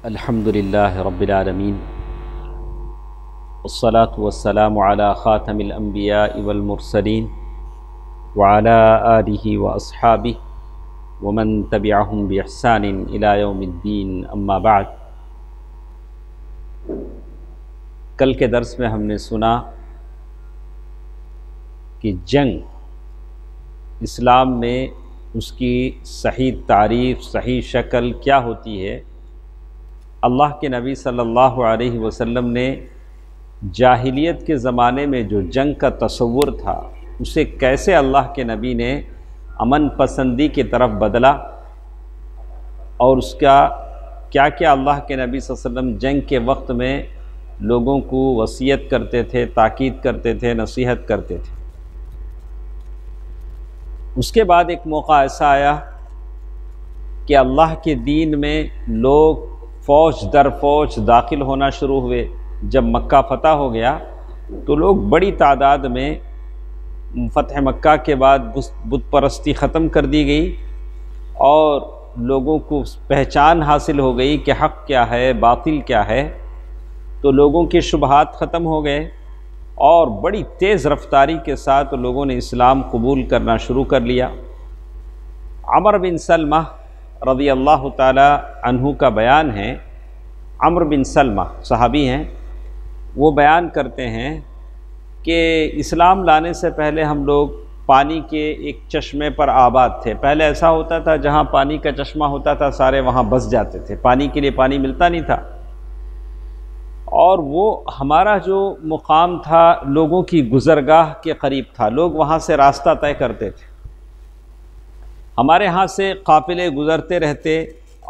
الحمد للہ رب العالمین والصلاة والسلام علی خاتم الانبیاء والمرسلین وعلی آلہ واصحابہ ومن تبعہم بإحسان الی یوم الدین، اما بعد۔ کل کے درس میں ہم نے سنا کہ جنگ اسلام میں اس کی صحیح تعریف، صحیح شکل کیا ہوتی ہے۔ اللہ کے نبی صلی اللہ علیہ وسلم نے جاہلیت کے زمانے میں جو جنگ کا تصور تھا اسے کیسے اللہ کے نبی نے امن پسندی کی طرف بدلا، اور اس کا کیا کیا اللہ کے نبی صلی اللہ علیہ وسلم جنگ کے وقت میں لوگوں کو وصیت کرتے تھے، تاکید کرتے تھے، نصیحت کرتے تھے۔ اس کے بعد ایک موقع ایسا آیا کہ اللہ کے دین میں لوگ فوج در فوج داخل ہونا شروع ہوئے۔ جب مکہ فتح ہو گیا تو لوگ بڑی تعداد میں، فتح مکہ کے بعد بت پرستی ختم کر دی گئی اور لوگوں کو پہچان حاصل ہو گئی کہ حق کیا ہے، باطل کیا ہے، تو لوگوں کے شبہات ختم ہو گئے اور بڑی تیز رفتاری کے ساتھ لوگوں نے اسلام قبول کرنا شروع کر لیا۔ عمر بن سلمہ رضی اللہ تعالی عنہ کا بیان ہے، عمر بن سلمہ صحابی ہیں، وہ بیان کرتے ہیں کہ اسلام لانے سے پہلے ہم لوگ پانی کے ایک چشمے پر آباد تھے۔ پہلے ایسا ہوتا تھا جہاں پانی کا چشمہ ہوتا تھا سارے وہاں بس جاتے تھے، پانی کے لیے پانی ملتا نہیں تھا، اور وہ ہمارا جو مقام تھا لوگوں کی گزرگاہ کے قریب تھا، لوگ وہاں سے راستہ طے کرتے تھے، ہمارے ہاں سے قافلے گزرتے رہتے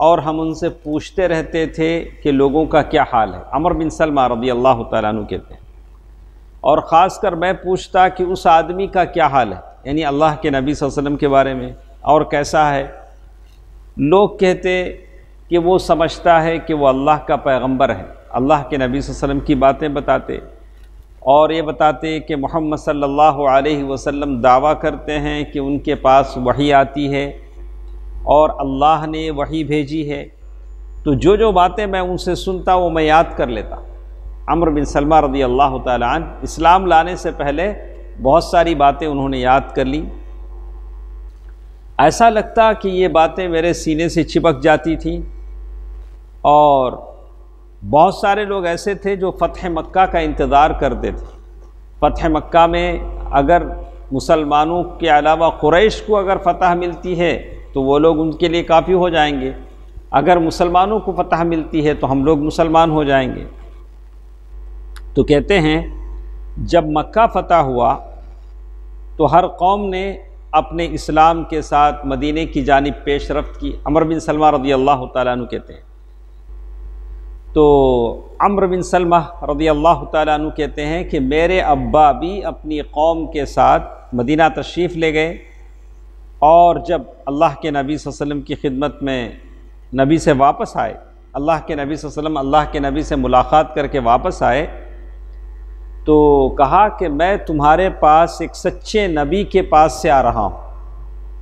اور ہم ان سے پوچھتے رہتے تھے کہ لوگوں کا کیا حال ہے۔ عمر بن سلمہ رضی اللہ تعالیٰ عنہ کہتے ہیں، اور خاص کر میں پوچھتا کہ اس آدمی کا کیا حال ہے، یعنی اللہ کے نبی صلی اللہ علیہ وسلم کے بارے میں، اور کیسا ہے۔ لوگ کہتے کہ وہ سمجھتا ہے کہ وہ اللہ کا پیغمبر ہے، اللہ کے نبی صلی اللہ علیہ وسلم کی باتیں بتاتے، اور یہ بتاتے کہ محمد صلی اللہ علیہ وسلم دعویٰ کرتے ہیں کہ ان کے پاس وحی آتی ہے اور اللہ نے وحی بھیجی ہے، تو جو باتیں میں ان سے سنتا وہ میں یاد کر لیتا۔ عمر بن سلمہ رضی اللہ تعالیٰ عنہ اسلام لانے سے پہلے بہت ساری باتیں انہوں نے یاد کر لی، ایسا لگتا کہ یہ باتیں میرے سینے سے چپک جاتی تھیں۔ اور بہت سارے لوگ ایسے تھے جو فتح مکہ کا انتظار کرتے تھے۔ فتح مکہ میں اگر مسلمانوں کے علاوہ قریش کو اگر فتح ملتی ہے تو وہ لوگ ان کے لیے کافی ہو جائیں گے، اگر مسلمانوں کو فتح ملتی ہے تو ہم لوگ مسلمان ہو جائیں گے۔ تو کہتے ہیں جب مکہ فتح ہوا تو ہر قوم نے اپنے اسلام کے ساتھ مدینے کی جانب پیش رفت کی۔ عمر بن سلمہ رضی اللہ تعالیٰ عنہ کہتے ہیں، تو عمر بن سلمہ رضی اللہ تعالیٰ عنہ کہتے ہیں کہ میرے ابا بھی اپنی قوم کے ساتھ مدینہ تشریف لے گئے، اور جب اللہ کے نبی صلی اللہ علیہ وسلم کی خدمت میں نبی سے واپس آئے، اللہ کے نبی صلی اللہ علیہ وسلم اللہ کے نبی سے ملاقات کر کے واپس آئے، تو کہا کہ میں تمہارے پاس ایک سچے نبی کے پاس سے آ رہا ہوں۔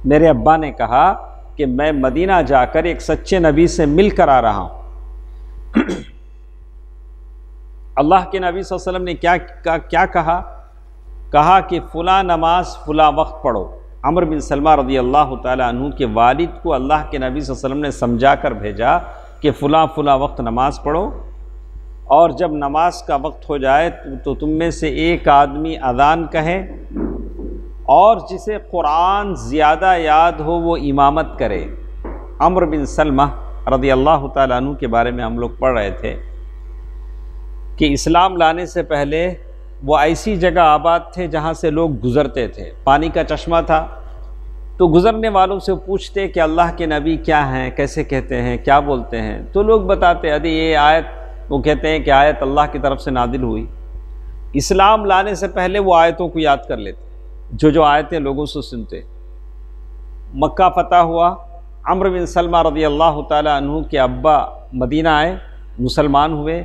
میرے ابا نے کہا کہ میں مدینہ جا کر ایک سچے نبی سے مل کر آ رہا ہوں۔ اللہ کے نبی صلی اللہ علیہ وسلم نے کیا کہا کہ فلاں نماز فلاں وقت پڑھو۔ عمر بن سلمہ رضی اللہ تعالیٰ عنہ کے والد کو اللہ کے نبی صلی اللہ علیہ وسلم نے سمجھا کر بھیجا کہ فلاں وقت نماز پڑھو، اور جب نماز کا وقت ہو جائے تو تم میں سے ایک آدمی اذان کہے، اور جسے قرآن زیادہ یاد ہو وہ امامت کرے۔ عمر بن سلمہ رضی اللہ تعالیٰ عنہ کے بارے میں ہم لوگ پڑھ رہے تھے کہ اسلام لانے سے پہلے وہ ایسی جگہ آباد تھے جہاں سے لوگ گزرتے تھے، پانی کا چشمہ تھا، تو گزرنے والوں سے پوچھتے کہ اللہ کے نبی کیا ہیں، کیسے کہتے ہیں، کیا بولتے ہیں، تو لوگ بتاتے ادھی یہ آیت، وہ کہتے ہیں کہ آیت اللہ کی طرف سے نازل ہوئی۔ اسلام لانے سے پہلے وہ آیتوں کو یاد کر لیتے، جو آیتیں لوگوں سے سنتے۔ مکہ فتح ہوا، عمر بن سلمہ رضی اللہ تعالیٰ عنہ کے ابا مدینہ آئے، مسلمان ہوئے،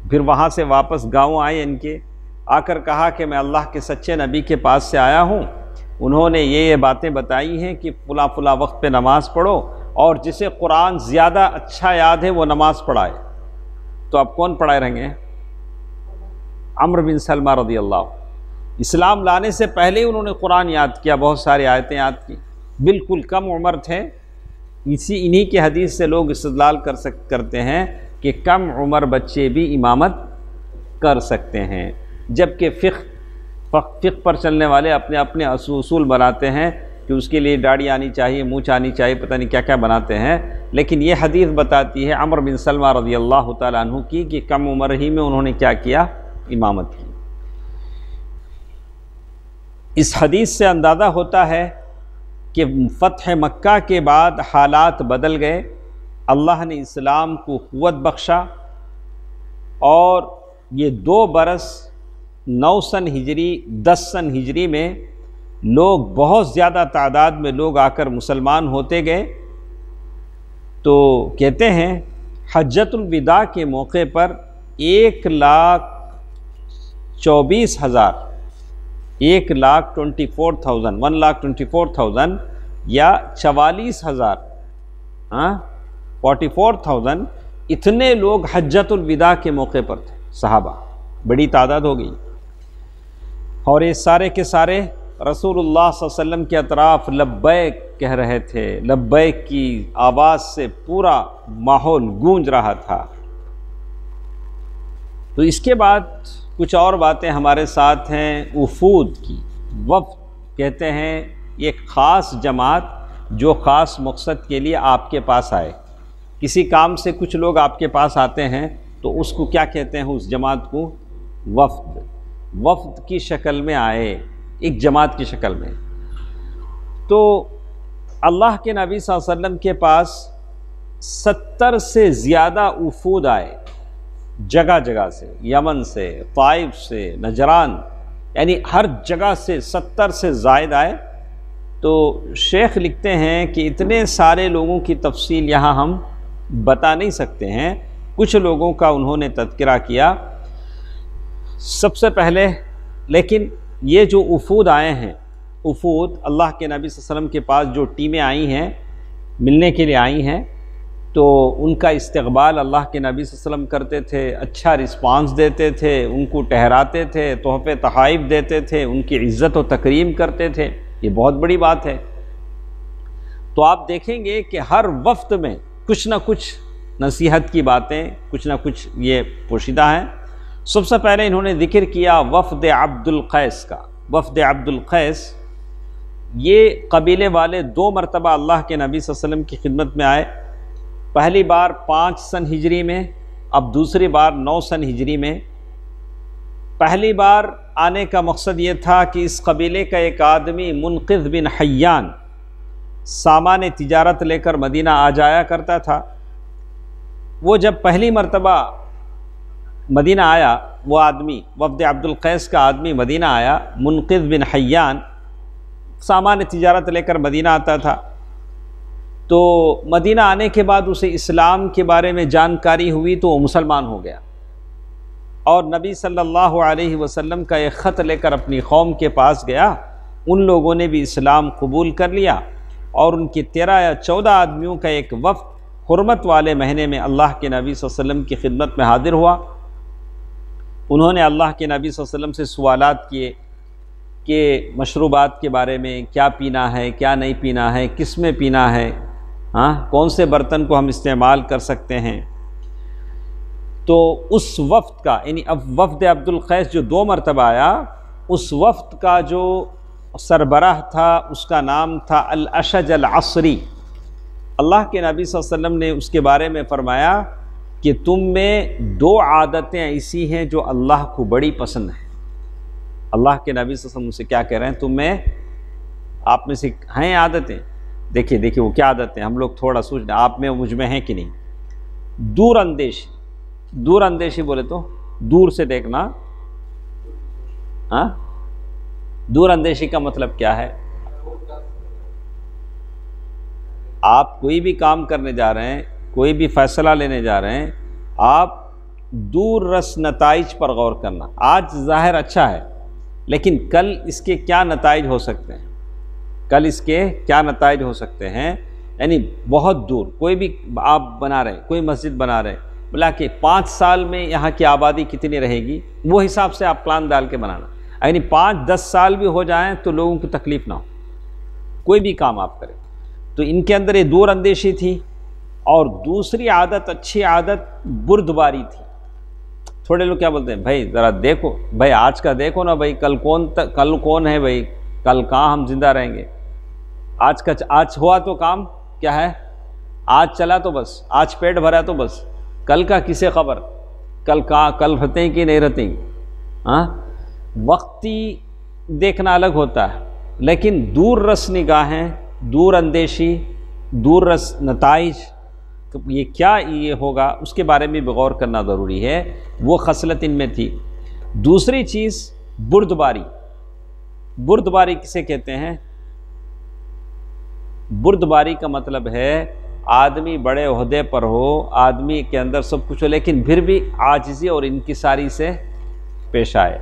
پھر وہاں سے واپس گاؤں آئے ان کے، آ کر کہا کہ میں اللہ کے سچے نبی کے پاس سے آیا ہوں، انہوں نے یہ باتیں بتائی ہیں کہ فلاں وقت پہ نماز پڑھو، اور جسے قرآن زیادہ اچھا یاد ہے وہ نماز پڑھائے۔ تو آپ کون پڑھائے رہیں گے؟ عمرو بن سلمہ رضی اللہ۔ اسلام لانے سے پہلے ہی انہوں نے قرآن یاد کیا، بہت ساری آیتیں یاد کی، بالکل کم عمر تھے۔ انہی کی حدیث سے لوگ استدلال کرتے ہیں کہ کم عمر بچے بھی امامت کر سکتے ہیں، جبکہ فقہ پر چلنے والے اپنے اپنے اصول بناتے ہیں کہ اس کے لیے داڑھی آنی چاہیے، مونچھ آنی چاہیے، پتہ نہیں کیا کیا بناتے ہیں، لیکن یہ حدیث بتاتی ہے عمرو بن سلمہ رضی اللہ تعالیٰ عنہ کی کہ کم عمر ہی میں انہوں نے کیا کیا؟ امامت کی۔ اس حدیث سے اندازہ ہوتا ہے کہ فتح مکہ کے بعد حالات بدل گئے، اللہ نے اسلام کو قوت بخشا، اور یہ 2 برس 9 سن ہجری 10 سن ہجری میں لوگ بہت زیادہ تعداد میں لوگ آ کر مسلمان ہوتے گئے۔ تو کہتے ہیں حجۃ الوداع کے موقع پر 1,24,000 1,24,000 یا 44,000 44,000 اتنے لوگ حجۃ الوداع کے موقع پر تھے، صحابہ، بڑی تعداد ہو گئی۔ اور یہ سارے کے سارے رسول اللہ صلی اللہ علیہ وسلم کے اطراف لبیک کہہ رہے تھے، لبیک کی آواز سے پورا ماحول گونج رہا تھا۔ تو اس کے بعد کچھ اور باتیں ہمارے ساتھ ہیں وفود کی۔ وفد کہتے ہیں ایک خاص جماعت جو خاص مقصد کے لیے آپ کے پاس آئے، کسی کام سے کچھ لوگ آپ کے پاس آتے ہیں تو اس کو کیا کہتے ہیں؟ اس جماعت کو وفد۔ وفد کی شکل میں آئے، ایک جماعت کی شکل میں۔ تو اللہ کے نبی صلی اللہ علیہ وسلم کے پاس 70 سے زیادہ وفود آئے، جگہ جگہ سے، یمن سے، طائف سے، نجران، یعنی ہر جگہ سے 70 سے زائد آئے۔ تو شیخ لکھتے ہیں کہ اتنے سارے لوگوں کی تفصیل یہاں ہم بتا نہیں سکتے ہیں، کچھ لوگوں کا انہوں نے تذکرہ کیا۔ سب سے پہلے لیکن یہ جو وفود آئے ہیں، وفود اللہ کے نبی صلی اللہ علیہ وسلم کے پاس جو ٹیمیں آئی ہیں، ملنے کے لیے آئی ہیں، تو ان کا استقبال اللہ کے نبی صلی اللہ علیہ وسلم کرتے تھے، اچھا رسپانس دیتے تھے، ان کو ٹہراتے تھے، تحفے تحائف دیتے تھے، ان کی عزت و تکریم کرتے تھے۔ یہ بہت بڑی بات ہے۔ تو آپ دیکھیں گے کہ ہر وفد میں کچھ نہ کچھ نصیحت کی باتیں، کچھ نہ کچھ یہ پوشیدہ ہیں۔ سب سے پہلے انہوں نے ذکر کیا وفد عبد القیس کا۔ وفد عبد القیس، یہ قبیلے والے 2 مرتبہ اللہ کے نبی صلی اللہ علیہ وسلم کی خدمت میں آئے، پہلی بار 5 سن ہجری میں، اب دوسری بار 9 سن ہجری میں۔ پہلی بار آنے کا مقصد یہ تھا کہ اس قبیلے کا ایک آدمی منقذ بن حیان سامان تجارت لے کر مدینہ آ جایا کرتا تھا۔ وہ جب پہلی مرتبہ مدینہ آیا، وہ آدمی وفد عبد القیس کا آدمی مدینہ آیا، منقذ بن حیان سامان تجارت لے کر مدینہ آتا تھا۔ تو مدینہ آنے کے بعد اسے اسلام کے بارے میں جانکاری ہوئی تو وہ مسلمان ہو گیا، اور نبی صلی اللہ علیہ وسلم کا ایک خط لے کر اپنی قوم کے پاس گیا۔ ان لوگوں نے بھی اسلام قبول کر لیا، اور ان کے 13 یا 14 آدمیوں کا ایک وفد حرمت والے مہینے میں اللہ کے نبی صلی اللہ علیہ وسلم کی خدمت میں حاضر ہوا۔ انہوں نے اللہ کے نبی صلی اللہ علیہ وسلم سے سوالات کیے کہ مشروبات کے بارے میں، کیا پینا ہے، کیا نہیں پینا ہے، کس میں پینا ہے، کون سے برتن کو ہم استعمال کر سکتے ہیں۔ تو اس وفد کا، یعنی اب وفد عبد القیس جو 2 مرتبہ آیا، اس وفد کا جو سربراہ تھا اس کا نام تھا الاشج العصری۔ اللہ کے نبی صلی اللہ علیہ وسلم نے اس کے بارے میں فرمایا کہ تم میں 2 عادتیں ایسی ہیں جو اللہ کو بڑی پسند ہیں۔ اللہ کے نبی صلی اللہ علیہ وسلم سے کیا کہہ رہے ہیں؟ تم میں، آپ میں سے ہیں عادتیں، دیکھیے وہ کیا عادتیں، ہم لوگ تھوڑا سوچ رہے ہیں آپ میں مجھ میں ہیں کہ نہیں۔ دور اندیشی، دور اندیشی بولے تو دور سے دیکھنا۔ دور اندیشی کا مطلب کیا ہے؟ آپ کوئی بھی کام کرنے جا رہے ہیں، کوئی بھی فیصلہ لینے جا رہے ہیں، آپ دور رس نتائج پر غور کرنا۔ آج ظاہر اچھا ہے، لیکن کل اس کے کیا نتائج ہو سکتے ہیں، کل اس کے کیا نتائج ہو سکتے ہیں، یعنی بہت دور۔ کوئی بھی آپ بنا رہے ہیں، کوئی مسجد بنا رہے ہیں، بولا کہ 5 سال میں یہاں کی آبادی کتنی رہے گی، وہ حساب سے آپ پلان ڈال کے بنانا، یعنی 5-10 سال بھی ہو جائیں تو لوگوں کو تکلیف نہ ہو، کوئی بھی کام آپ کریں۔ تو ان کے اندر یہ دور اندیشی تھی، اور دوسری عادت، اچھی عادت بردباری تھی۔ تھوڑے لوگ کیا بولتے ہیں، بھائی ذرا دیکھو، بھائی آج کا دیکھو نا، بھائی کل کون ہے، بھائی کل کہاں ہم زندہ رہیں گے، آج ہوا تو کام کیا ہے، آج چلا تو بس، آج پیٹ بھرا تو بس، کل کا کسے خبر، کل رہتے ہیں کہ نہیں رہتے ہیں۔ ہاں، وقتی دیکھنا الگ ہوتا ہے، لیکن دور رس نگاہیں، دور اندیشی، دور رس نتائج، یہ کیا یہ ہوگا، اس کے بارے میں بھی غور کرنا ضروری ہے۔ وہ خصلت ان میں تھی۔ دوسری چیز بردباری۔ بردباری کسے کہتے ہیں؟ بردباری کا مطلب ہے آدمی بڑے عہدے پر ہو، آدمی کے اندر سب کچھ ہو، لیکن پھر بھی عاجزی اور انکساری سے پیش آئے،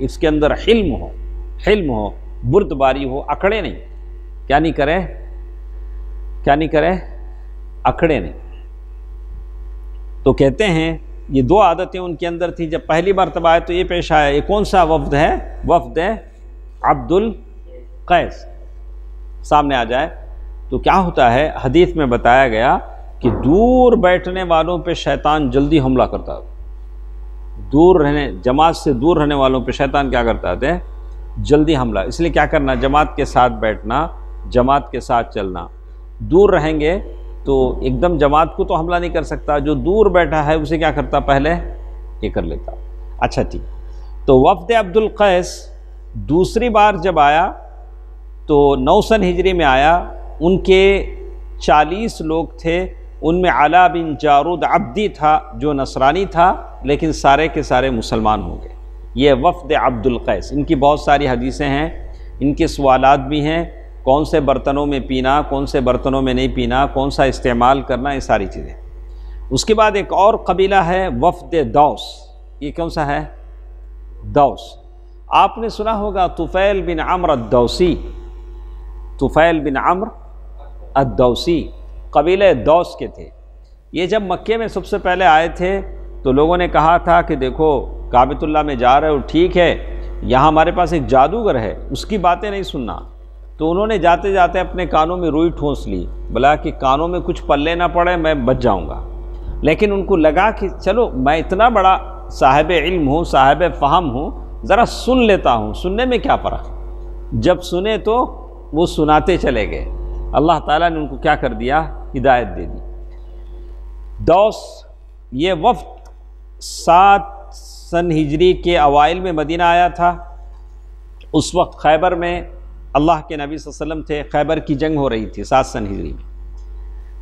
اس کے اندر حلم ہو، بردباری ہو، اکڑے نہیں۔ کیا نہیں کرے؟ اکڑے نہیں۔ تو کہتے ہیں یہ 2 عادتیں ان کے اندر تھی۔ جب پہلی مرتبہ آئے تو یہ پیش آیا۔ یہ کون سا وفد ہے؟ وفد عبد القیس سامنے آ جائے تو کیا ہوتا ہے، حدیث میں بتایا گیا کہ دور بیٹھنے والوں پہ شیطان جلدی حملہ کرتا ہے، جماعت سے دور رہنے والوں پہ شیطان کیا کرتا ہے؟ جلدی حملہ۔ اس لیے کیا کرنا، جماعت کے ساتھ بیٹھنا، جماعت کے ساتھ چلنا۔ دور رہیں گے تو ایک دم جماعت کو تو حملہ نہیں کر سکتا، جو دور بیٹھا ہے اسے کیا کرتا، پہلے یہ کر لیتا۔ اچھا ٹھیک، تو وفد عبد القیس دوسری بار جب آیا تو 9 سن ہجری میں آیا۔ ان کے 40 لوگ تھے، ان میں علا بن جارود عبدی تھا جو نصرانی تھا، لیکن سارے کے سارے مسلمان ہو گئے۔ یہ وفد عبد القیس، ان کی بہت ساری حدیثیں ہیں، ان کے سوالات بھی ہیں، کون سے برتنوں میں پینا، کون سے برتنوں میں نہیں پینا، کون سا استعمال کرنا، یہ ساری چیزیں۔ اس کے بعد ایک اور قبیلہ ہے وفد دوس۔ یہ کون سا ہے؟ دوس۔ آپ نے سنا ہوگا طفیل بن عمرو الدوسی، طفیل بن عمرو الدوسی قبیلہ دوس کے تھے۔ یہ جب مکے میں سب سے پہلے آئے تھے تو لوگوں نے کہا تھا کہ دیکھو کعبۃ اللہ میں جا رہے ہو ٹھیک ہے، یہاں ہمارے پاس ایک جادوگر ہے، اس کی باتیں نہیں سننا۔ تو انہوں نے جاتے جاتے اپنے کانوں میں روئی ٹھونس لی، بلا کہ کانوں میں کچھ پلے نہ پڑے، میں بچ جاؤں گا۔ لیکن ان کو لگا کہ چلو میں اتنا بڑا صاحب علم ہوں، صاحب فہم ہوں، ذرا سن لیتا ہوں، سننے میں کیا فرق۔ جب سنے تو وہ سناتے چلے گئے، اللہ تعالیٰ نے ان کو کیا کر دیا، ہدایت دے دی۔ دوس یہ وفد 7 سن ہجری کے اوائل میں مدینہ آیا تھا۔ اس وقت خیبر میں اللہ کے نبی صلی اللہ علیہ وسلم تھے، خیبر کی جنگ ہو رہی تھی 7 سن ہجری میں۔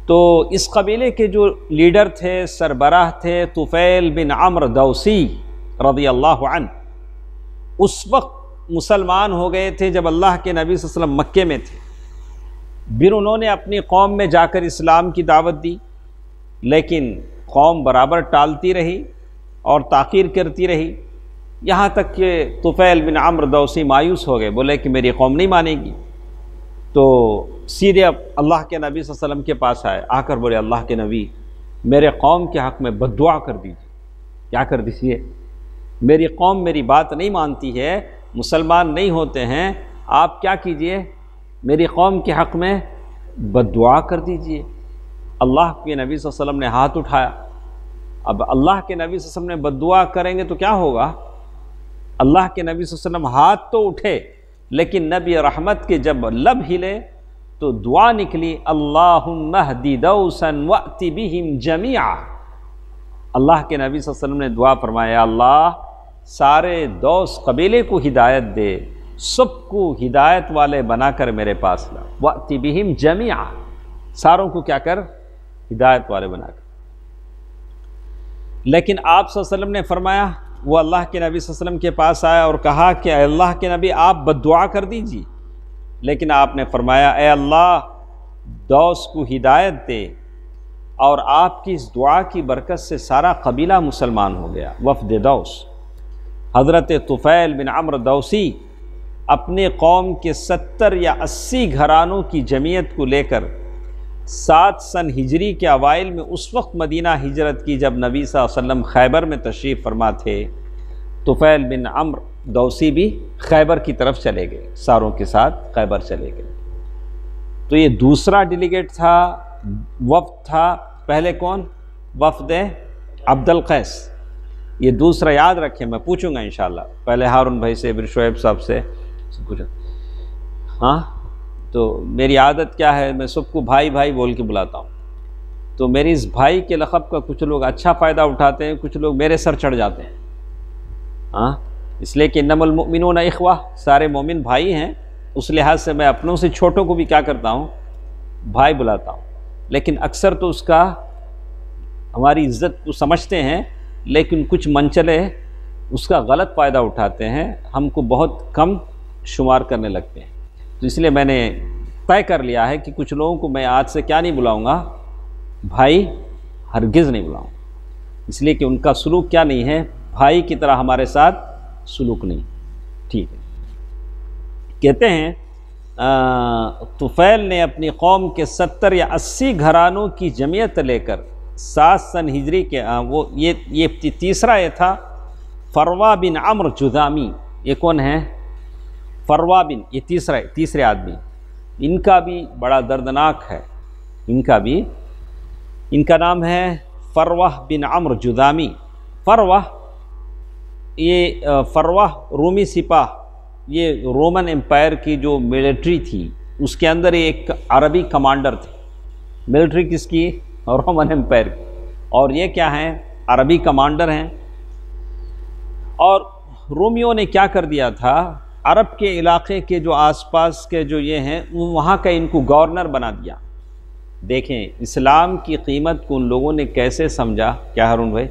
تو اس قبیلے کے جو لیڈر تھے، سربراہ تھے طفیل بن عمرو دوسی رضی اللہ عنہ، اس وقت مسلمان ہو گئے تھے جب اللہ کے نبی صلی اللہ علیہ وسلم مکے میں تھے۔ پھر انہوں نے اپنی قوم میں جا کر اسلام کی دعوت دی، لیکن قوم برابر ٹالتی رہی اور تاخیر کرتی رہی، یہاں تک کہ طفیل بن عمرو دوسی مایوس ہو گئے، بولے کہ میری قوم نہیں مانے گی۔ تو سیدھے اللہ کے نبی صلی اللہ علیہ وسلم کے پاس آئے، آ کر بولے اللہ کے نبی میرے قوم کے حق میں بد دعا کر دیجیے۔ کیا کر دیجیے؟ میری قوم میری بات نہیں مانتی ہے، مسلمان نہیں ہوتے ہیں، آپ کیا کیجئے، میری قوم کے حق میں بد دعا کر دیجیے۔ اللہ کے نبی صلی اللہ علیہ وسلم نے ہاتھ اٹھایا۔ اب اللہ کے نبی صلی اللہ علیہ وسلم نے بد دعا کریں گے تو کیا ہوگا؟ اللہ کے نبی صلی اللہ علیہ وسلم ہاتھ تو اٹھے، لیکن نبی رحمت کے جب لب ہلے تو دعا نکلی، اللہم اہدی دوسا وأت بہم جمیعا۔ اللہ کے نبی صلی اللہ علیہ وسلم نے دعا فرمایا، اللہ سارے دوس قبیلے کو ہدایت دے، سب کو ہدایت والے بنا کر میرے پاس لا، وأت بہم جمیعا، ساروں کو کیا کر، ہدایت والے بنا کر۔ لیکن آپ صلی اللہ علیہ وسلم نے فرمایا، وہ اللہ کے نبی صلی اللہ علیہ وسلم کے پاس آیا اور کہا کہ اے اللہ کے نبی آپ بد دعا کر دیجیے، لیکن آپ نے فرمایا اے اللہ دوس کو ہدایت دے، اور آپ کی اس دعا کی برکت سے سارا قبیلہ مسلمان ہو گیا، وفد دوس۔ حضرت طفیل بن عمرو دوسی اپنے قوم کے 70 یا 80 گھرانوں کی جمعیت کو لے کر 7 سن ہجری کے اوائل میں اس وقت مدینہ ہجرت کی جب نبی صلی اللہ علیہ وسلم خیبر میں تشریف فرما تھے۔ طفیل بن عمرو دوسی بھی خیبر کی طرف چلے گئے، ساروں کے ساتھ خیبر چلے گئے۔ تو یہ دوسرا ڈیلیگیٹ تھا، وفد تھا۔ پہلے کون؟ وفد عبد القیس۔ یہ دوسرا یاد رکھیں، میں پوچھوں گا انشاءاللہ، پہلے ہارون بھائی سے، پھر شعیب صاحب سے پوچھا۔ ہاں تو میری عادت کیا ہے، میں سب کو بھائی بھائی بول کے بلاتا ہوں، تو میری اس بھائی کے لقب کا کچھ لوگ اچھا فائدہ اٹھاتے ہیں، کچھ لوگ میرے سر چڑھ جاتے ہیں۔ ہاں اس لیے کہ انما المؤمنون اخوہ، سارے مومن بھائی ہیں، اس لحاظ سے میں اپنوں سے چھوٹوں کو بھی کیا کرتا ہوں، بھائی بلاتا ہوں۔ لیکن اکثر تو اس کا ہماری عزت کو سمجھتے ہیں، لیکن کچھ منچلے اس کا غلط فائدہ اٹھاتے ہیں، ہم کو بہت کم شمار کرنے لگتے ہیں۔ تو اس لیے میں نے طے کر لیا ہے کہ کچھ لوگوں کو میں آج سے کیا نہیں بلاؤں گا، بھائی ہرگز نہیں بلاؤں، اس لیے کہ ان کا سلوک کیا نہیں ہے، بھائی کی طرح ہمارے ساتھ سلوک نہیں۔ ٹھیک ہے، کہتے ہیں طفیل نے اپنی قوم کے 70 یا 80 گھرانوں کی جمعیت لے کر 7 سن ہجری کے یہ تیسرا یہ تھا فروا بن عمرو جذامی۔ یہ کون ہے؟ فروا بن، یہ تیسرے آدمی، ان کا بھی بڑا دردناک ہے، ان کا نام ہے فروا بن عمرو جذامی۔ فروا رومی سپاہ، یہ رومن امپائر کی جو ملٹری تھی اس کے اندر ایک عربی کمانڈر تھے۔ ملٹری کس کی؟ رومن امپائر کی، اور یہ کیا ہیں؟ عربی کمانڈر ہیں۔ اور رومیوں نے کیا کر دیا تھا، عرب کے علاقے کے جو آس پاس کے جو یہ ہیں وہاں کا ان کو گورنر بنا دیا۔ دیکھیں اسلام کی قیمت کو ان لوگوں نے کیسے سمجھا، کیا ہارون بھائی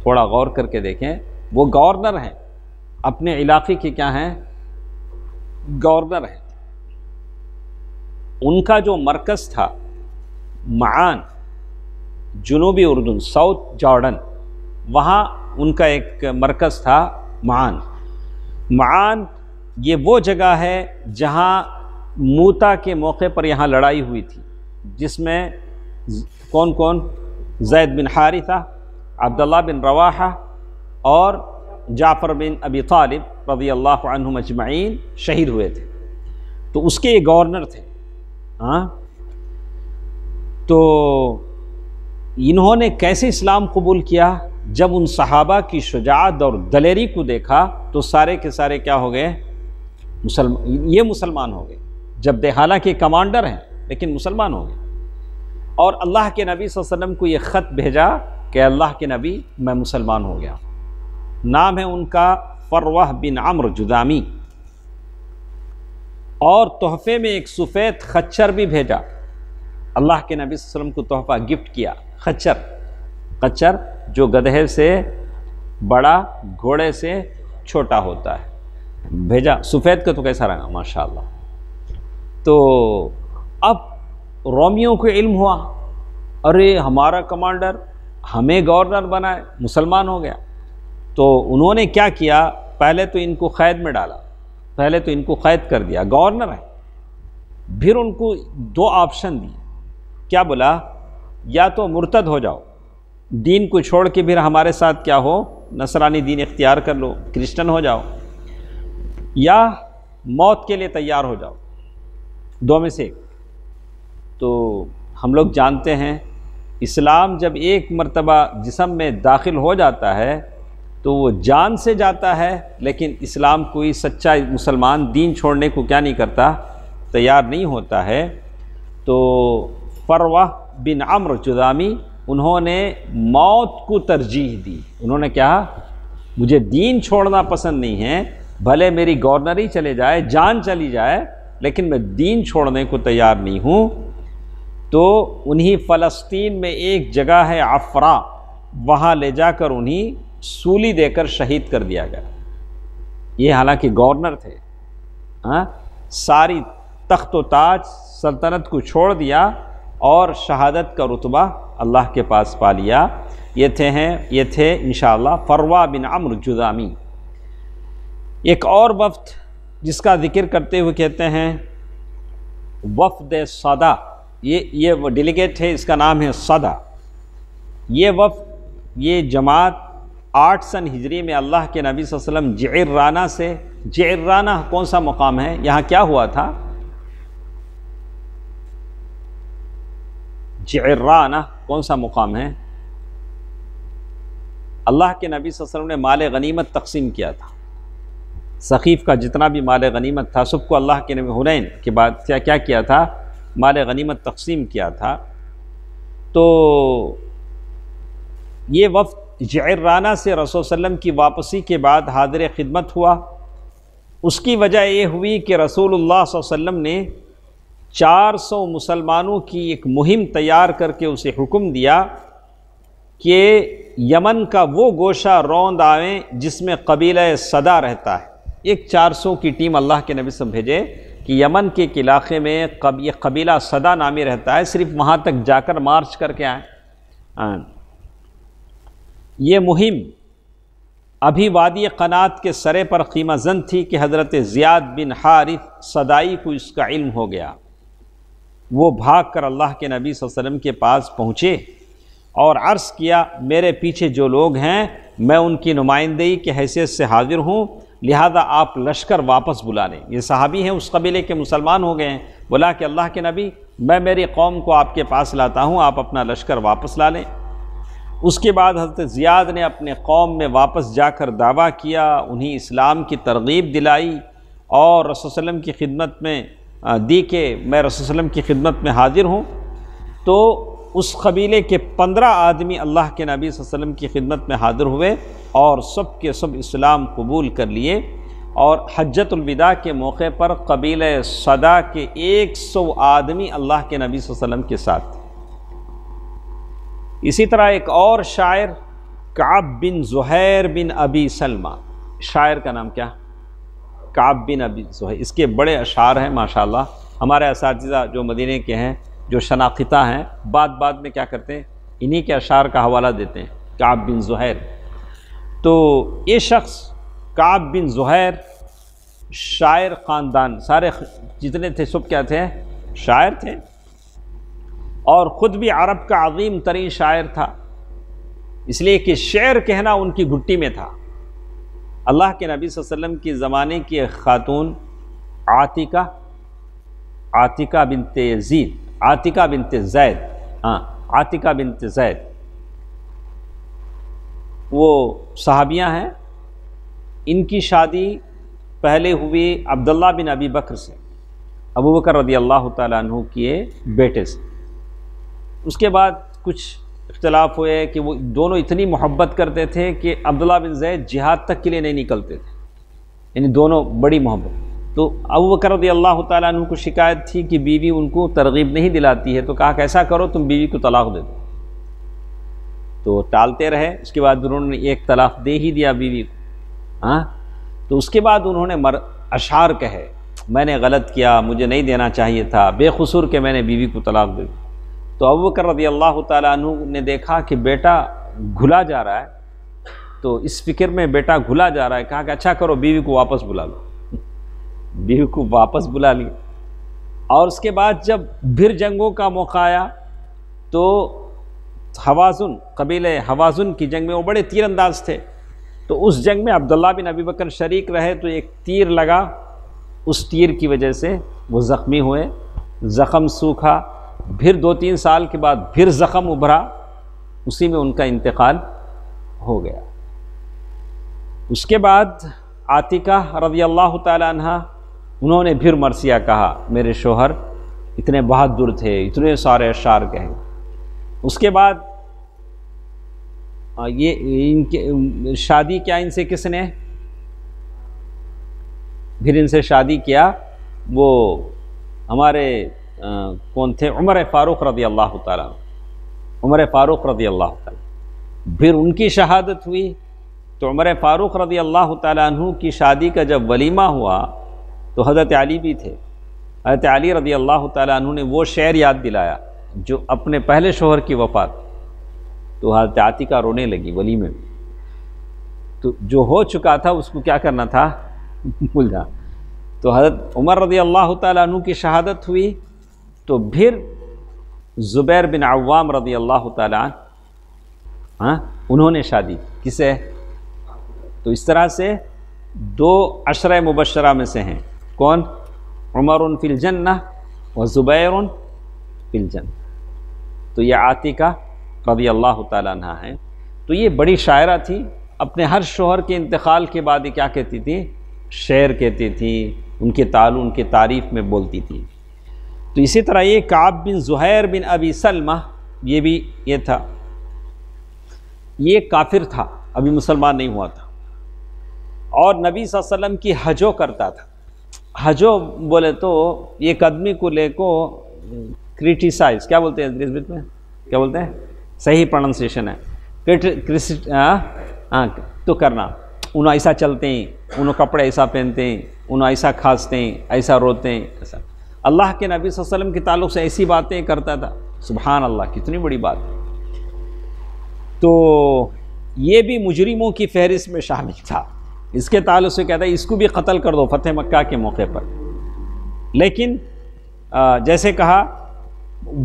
تھوڑا غور کر کے دیکھیں، وہ گورنر ہیں، اپنے علاقے کے کیا ہیں؟ گورنر ہیں۔ ان کا جو مرکز تھا معان، جنوبی اردن، ساؤتھ جارڈن، وہاں ان کا ایک مرکز تھا معان۔ یہ وہ جگہ ہے جہاں موتا کے موقع پر یہاں لڑائی ہوئی تھی، جس میں کون کون؟ زید بن حارثہ، عبداللہ بن رواحہ اور جعفر بن ابی طالب رضی اللہ عنہم اجمعین شہید ہوئے تھے۔ تو اس کے یہ گورنر تھے۔ تو انہوں نے کیسے اسلام قبول کیا؟ جب ان صحابہ کی شجاعت اور دلیری کو دیکھا تو سارے کے سارے کیا ہو گئے؟ یہ مسلمان ہو گئے۔ جب حالانکہ کمانڈر ہیں لیکن مسلمان ہو گئے، اور اللہ کے نبی صلی اللہ علیہ وسلم کو یہ خط بھیجا کہ اللہ کے نبی میں مسلمان ہو گیا۔ نام ہے ان کا فروہ بن عمرو جذامی۔ اور تحفے میں ایک سفید خچر بھی بھیجا، اللہ کے نبی صلی اللہ علیہ وسلم کو تحفہ گفٹ کیا۔ خچر جو گدھے سے بڑا، گھوڑے سے چھوٹا ہوتا ہے، بھیجا۔ سفید کا تو کیسا رہا ماشاءاللہ۔ تو اب رومیوں کو علم ہوا، ارے ہمارا کمانڈر ہمیں گورنر بنائے، مسلمان ہو گیا۔ تو انہوں نے کیا کیا، پہلے تو ان کو قید میں ڈالا، پہلے تو ان کو قید کر دیا، گورنر ہے۔ پھر ان کو 2 آپشن دی، کیا بولا؟ یا تو مرتد ہو جاؤ، دین کو چھوڑ کے پھر ہمارے ساتھ کیا ہو، نصرانی دین اختیار کر لو، کرسچن ہو جاؤ، یا موت کے لیے تیار ہو جاؤ، 2 میں سے ایک۔ تو ہم لوگ جانتے ہیں اسلام جب ایک مرتبہ جسم میں داخل ہو جاتا ہے تو وہ جان سے جاتا ہے، لیکن اسلام کوئی سچا مسلمان دین چھوڑنے کو کیا نہیں کرتا، تیار نہیں ہوتا ہے۔ تو فروہ بن عمرو جذامی انہوں نے موت کو ترجیح دی۔ انہوں نے کہا مجھے دین چھوڑنا پسند نہیں ہے، بھلے میری گورنری چلے جائے، جان چلی جائے، لیکن میں دین چھوڑنے کو تیار نہیں ہوں۔ تو انہی فلسطین میں ایک جگہ ہے عفرا، وہاں لے جا کر انہی سولی دے کر شہید کر دیا گیا۔ یہ حالانکہ گورنر تھے، ساری تخت و تاج سلطنت کو چھوڑ دیا اور شہادت کا رتبہ اللہ کے پاس پا لیا۔ یہ تھے انشاءاللہ فروہ بن عمرو جذامی۔ ایک اور وفد جس کا ذکر کرتے ہوئے کہتے ہیں وفد صدا، یہ وہ ڈیلیگیٹ ہے، اس کا نام ہے صدا۔ یہ وفد، یہ جماعت 8 سن ہجری میں اللہ کے نبی صلی اللہ علیہ وسلم جعرانہ سے، جعرانہ کون سا مقام ہے؟ یہاں کیا ہوا تھا؟ جعرانہ کون سا مقام ہے؟ اللہ کے نبی صلی اللہ علیہ وسلم نے مال غنیمت تقسیم کیا تھا۔ ثقیف کا جتنا بھی مال غنیمت تھا سب کو اللہ کے نبی، حنین کے بعد کیا کیا تھا؟ مال غنیمت تقسیم کیا تھا۔ تو یہ وفد جعرانہ سے رسول صلی اللہ علیہ وسلم کی واپسی کے بعد حاضر خدمت ہوا۔ اس کی وجہ یہ ہوئی کہ رسول اللہ صلی اللہ علیہ وسلم نے 400 مسلمانوں کی ایک مہم تیار کر کے اسے حکم دیا کہ یمن کا وہ گوشہ روند آویں جس میں قبیلہ صدا رہتا ہے۔ ایک 400 کی ٹیم اللہ کے نبی سے بھیجے کہ یمن کے ایک علاقے میں یہ قبیلہ صدا نامی رہتا ہے، صرف وہاں تک جا کر مارچ کر کے آئیں۔ یہ مہم ابھی وادی قنات کے سرے پر خیمہ زن تھی کہ حضرت زیاد بن حارث صدائی کو اس کا علم ہو گیا۔ وہ بھاگ کر اللہ کے نبی صلی اللہ علیہ وسلم کے پاس پہنچے اور عرض کیا، میرے پیچھے جو لوگ ہیں میں ان کی نمائندگی کی حیثیت سے حاضر ہوں، لہذا آپ لشکر واپس بلا لیں۔ یہ صحابی ہیں، اس قبیلے کے مسلمان ہو گئے ہیں۔ بولا کہ اللہ کے نبی، میں میری قوم کو آپ کے پاس لاتا ہوں، آپ اپنا لشکر واپس لا لیں۔ اس کے بعد حضرت زیاد نے اپنے قوم میں واپس جا کر دعویٰ کیا، انہیں اسلام کی ترغیب دلائی اور رسول صلی اللہ علیہ وسلم کی خدمت میں دی کہ میں رسول صلی اللہ علیہ وسلم کی خدمت میں حاضر ہوں۔ تو اس قبیلے کے 15 آدمی اللہ کے نبی صلی اللہ علیہ وسلم کی خدمت میں حاضر ہوئے اور سب کے سب اسلام قبول کر لیے، اور حجۃ الوداع کے موقع پر قبیلہ صدا کے 100 آدمی اللہ کے نبی صلی اللہ علیہ وسلم کے ساتھ تھے۔ اسی طرح ایک اور شاعر کعب بن زہیر بن ابی سلمہ، شاعر کا نام کیا؟ کعب بن ابی زہیر۔ اس کے بڑے اشعار ہیں ماشاءاللہ۔ ہمارے اساتذہ جو مدینے کے ہیں، جو شناختہ ہیں، بعد میں کیا کرتے ہیں؟ انہی کے اشعار کا حوالہ دیتے ہیں، کعب بن زہیر۔ تو یہ شخص کعب بن زہیر شاعر خاندان، سارے جتنے تھے سب کیا تھے؟ شاعر تھے، اور خود بھی عرب کا عظیم ترین شاعر تھا، اس لیے کہ شعر کہنا ان کی گھٹی میں تھا۔ اللہ کے نبی صلی اللہ علیہ وسلم کی زمانے کی ایک خاتون عاتقہ بنت یزید، عاتقہ بنت زید، عاتقہ بنت زید، وہ صحابیہ ہیں۔ ان کی شادی پہلے ہوئی عبداللہ بن ابی بکر سے، ابو بکر رضی اللہ تعالیٰ عنہ کے بیٹے سے۔ اس کے بعد کچھ اختلاف ہوئے کہ وہ دونوں اتنی محبت کرتے تھے کہ عبداللہ بن زید جہاد تک کے لیے نہیں نکلتے تھے، یعنی دونوں بڑی محبت۔ تو ابو بکر رضی اللہ تعالیٰ عنہ کو شکایت تھی کہ بیوی ان کو ترغیب نہیں دلاتی ہے، تو کہا کہ ایسا کرو تم بیوی کو طلاق دے دو۔ تو ٹالتے رہے، اس کے بعد انہوں نے ایک طلاق دے ہی دیا بیوی کو۔ تو اس کے بعد انہوں نے اشعار کہے، میں نے غلط کیا، مجھے نہیں دینا چاہیے تھا، بے قصور کہ میں نے بیوی کو طلاق دے دی۔ تو ابو بکر رضی اللہ تعالیٰ عنہ نے دیکھا کہ بیٹا گھلا جا رہا ہے، تو اس فکر میں بیٹا گھلا جا رہا ہے، کہا کہ اچھا کرو بیوی کو واپس بلا لو۔ بیوی کو واپس بلا لی، اور اس کے بعد جب پھر جنگوں کا موقع آیا تو حوازن، قبیلہ حوازن کی جنگ میں وہ بڑے تیر انداز تھے، تو اس جنگ میں عبداللہ بن ابی بکر شریک رہے، تو ایک تیر لگا، اس تیر کی وجہ سے وہ زخمی ہوئے، زخم سوکھا، پھر 2-3 سال کے بعد پھر زخم ابھرا، اسی میں ان کا انتقال ہو گیا۔ اس کے بعد عاتقہ رضی اللہ تعالیٰ عنہ، انہوں نے پھر مرثیہ کہا، میرے شوہر اتنے بہادر تھے، اتنے سارے اشعار کہیں۔ اس کے بعد یہ ان کے شادی کیا ان سے کس نے؟ پھر ان سے شادی کیا وہ ہمارے کون تھے؟ عمر فاروق رضی اللہ تعالیٰ، عمر فاروق رضی اللہ تعالیٰ۔ پھر ان کی شہادت ہوئی، تو عمر فاروق رضی اللہ تعالیٰ عنہ کی شادی کا جب ولیمہ ہوا تو حضرت علی بھی تھے۔ حضرت علی رضی اللہ تعالیٰ عنہ نے وہ شعر یاد دلایا جو اپنے پہلے شوہر کی وفات، تو حضرت عاتقہ رونے لگی ولیمے میں، تو جو ہو چکا تھا اس کو کیا کرنا تھا؟ بھول جا۔ تو حضرت عمر رضی اللہ تعالیٰ عنہ کی شہادت ہوئی، تو پھر زبیر بن عوام رضی اللہ تعالیٰ عنہ، انہوں نے شادی کسے؟ تو اس طرح سے 2 عشرہ مبشرہ میں سے ہیں، کون؟ عمر فی الجنہ و زبیر فی الجنہ۔ تو یہ عاتقہ رضی اللہ تعالیٰ عنہ ہیں۔ تو یہ بڑی شاعرہ تھی، اپنے ہر شوہر کے انتقال کے بعد یہ کیا کہتی تھی؟ شعر کہتی تھی، ان کے ان کے تعریف میں بولتی تھی۔ تو اسی طرح یہ کعب بن زہیر بن ابی سلمہ، یہ بھی یہ تھا، یہ کافر تھا، ابھی مسلمان نہیں ہوا تھا، اور نبی صلی اللہ علیہ وسلم کی حجو کرتا تھا۔ حجو بولے تو ایک آدمی کو لے کو کریٹیسائز، کیا بولتے ہیں انگریزی میں، کیا بولتے ہیں؟ صحیح پروننسیشن ہے، تو کرنا، انہوں ایسا چلتے ہیں، انہوں کپڑے ایسا پہنتے ہیں، انہوں ایسا کھانستے ہیں، ایسا روتے ہیں، ایسا۔ اللہ کے نبی صلی اللہ علیہ وسلم کے تعلق سے ایسی باتیں کرتا تھا، سبحان اللہ، کتنی بڑی بات ہے۔ تو یہ بھی مجرموں کی فہرست میں شامل تھا، اس کے تعلق سے کہتا ہے اس کو بھی قتل کر دو فتح مکہ کے موقع پر۔ لیکن جیسے کہا،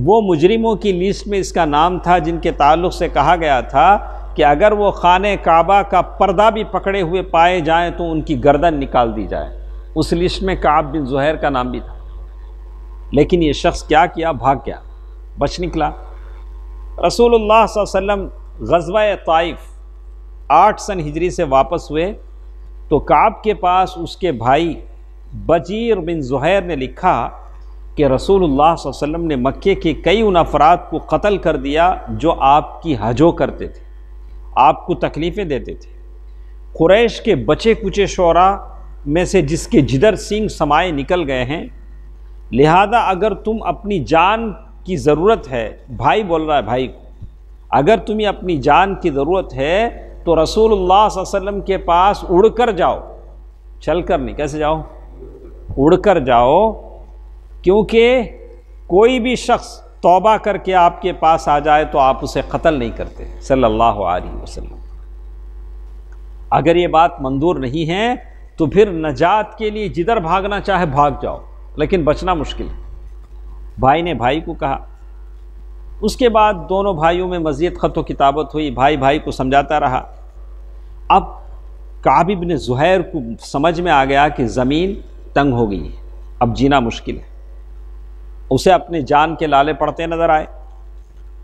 وہ مجرموں کی لسٹ میں اس کا نام تھا جن کے تعلق سے کہا گیا تھا کہ اگر وہ خانہ کعبہ کا پردہ بھی پکڑے ہوئے پائے جائیں تو ان کی گردن نکال دی جائے۔ اس لسٹ میں کعب بن زہیر کا نام بھی تھا، لیکن یہ شخص کیا بھاگ گیا، بچ نکلا۔ رسول اللہ صلی اللہ علیہ وسلم غزوہ طائف 8 سن ہجری سے واپس ہوئے تو کعب کے پاس اس کے بھائی بجیر بن زہیر نے لکھا کہ رسول اللہ صلی اللہ علیہ وسلم نے مکے کے کئی ان افراد کو قتل کر دیا جو آپ کی حجو کرتے تھے، آپ کو تکلیفیں دیتے تھے۔ قریش کے بچے کچے شعراء میں سے جس کے جدر سینگ سمائے نکل گئے ہیں، لہذا اگر تم اپنی جان کی ضرورت ہے، بھائی بول رہا ہے بھائی کو، اگر تمہیں اپنی جان کی ضرورت ہے تو رسول اللہ صلی اللہ علیہ وسلم کے پاس اڑ کر جاؤ، چل کر نہیں، کیسے جاؤ؟ اڑ کر جاؤ، کیونکہ کوئی بھی شخص توبہ کر کے آپ کے پاس آ جائے تو آپ اسے قتل نہیں کرتے صلی اللہ علیہ وسلم۔ اگر یہ بات منظور نہیں ہے تو پھر نجات کے لیے جدھر بھاگنا چاہے بھاگ جاؤ، لیکن بچنا مشکل ہے۔ بھائی نے بھائی کو کہا۔ اس کے بعد دونوں بھائیوں میں مزید خط و کتابت ہوئی، بھائی بھائی کو سمجھاتا رہا۔ اب کعب بن زہیر کو سمجھ میں آ گیا کہ زمین تنگ ہو گئی ہے، اب جینا مشکل ہے، اسے اپنے جان کے لالے پڑتے نظر آئے۔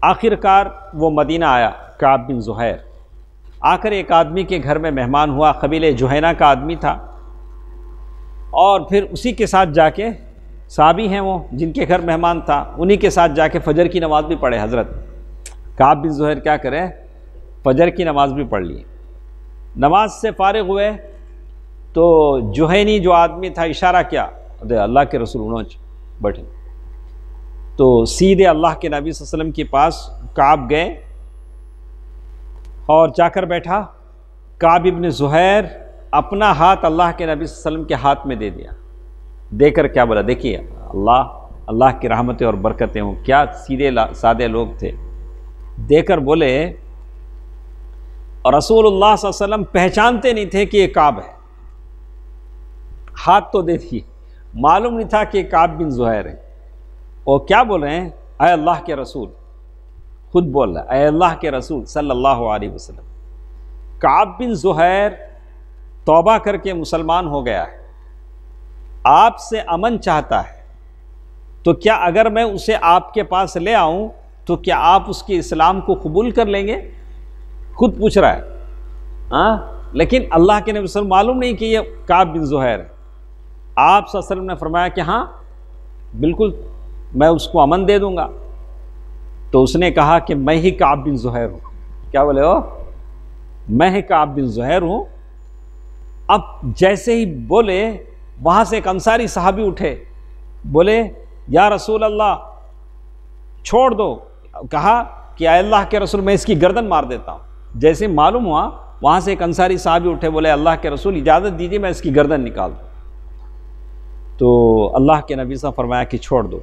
آخر کار وہ مدینہ آیا کعب بن زہیر، آ کر ایک آدمی کے گھر میں مہمان ہوا، قبیلہ جوہینہ کا آدمی تھا، اور پھر اسی کے ساتھ جا کے صحابی ہیں وہ جن کے گھر مہمان تھا، انہی کے ساتھ جا کے فجر کی نماز بھی پڑھے۔ حضرت کعب بن زہیر کیا کرے؟ فجر کی نماز بھی پڑھ لی۔ نماز سے فارغ ہوئے تو جوہینی جو آدمی تھا اشارہ کیا، اللہ کے رسول انہوں بیٹھے، تو سیدھے اللہ کے نبی صلی اللہ علیہ وسلم کے پاس کعب گئے اور جا کر بیٹھا۔ کعب بن زہیر اپنا ہاتھ اللہ کے نبی صلی اللہ علیہ وسلم کے ہاتھ میں دے دیا، دے کر کیا بولا؟ دیکھیے اللہ کی رحمتیں اور برکتیں ہوں، کیا سیدھے سادے لوگ تھے۔ دے کر بولے، اور رسول اللہ صلی اللہ علیہ وسلم پہچانتے نہیں تھے کہ یہ کعب ہے، ہاتھ تو دے دی، معلوم نہیں تھا کہ یہ کعب بن زہیر ہے۔ اور کیا بول رہے ہیں؟ اے اللہ کے رسول، خود بول رہا ہے اے اللہ کے رسول صلی اللہ علیہ وسلم۔ کعب بن زہیر توبہ کر کے مسلمان ہو گیا ہے، آپ سے امن چاہتا ہے، تو کیا اگر میں اسے آپ کے پاس لے آؤں تو کیا آپ اس کے اسلام کو قبول کر لیں گے؟ خود پوچھ رہا ہے۔ لیکن اللہ کے نبی صلی اللہ علیہ وسلم معلوم نہیں کہ یہ کعب بن زہیر ہے۔ آپ صلی اللہ علیہ وسلم نے فرمایا کہ ہاں بالکل میں اس کو امن دے دوں گا۔ تو اس نے کہا کہ میں ہی کعب بن زہیر ہوں۔ کیا بولے ہو؟ میں ہی کعب بن زہیر ہوں۔ اب جیسے ہی بولے، وہاں سے ایک انصاری صحابی اٹھے، بولے یا رسول اللہ چھوڑ دو۔ کہا کہ اے اللہ کے رسول میں اس کی گردن مار دیتا ہوں۔ جیسے معلوم ہوا، وہاں سے ایک انصاری صحابی اٹھے، بولے اللہ کے رسول اجازت دیجیے میں اس کی گردن نکال دوں۔ تو اللہ کے نبی صلی اللہ علیہ وسلم فرمایا کہ چھوڑ دو،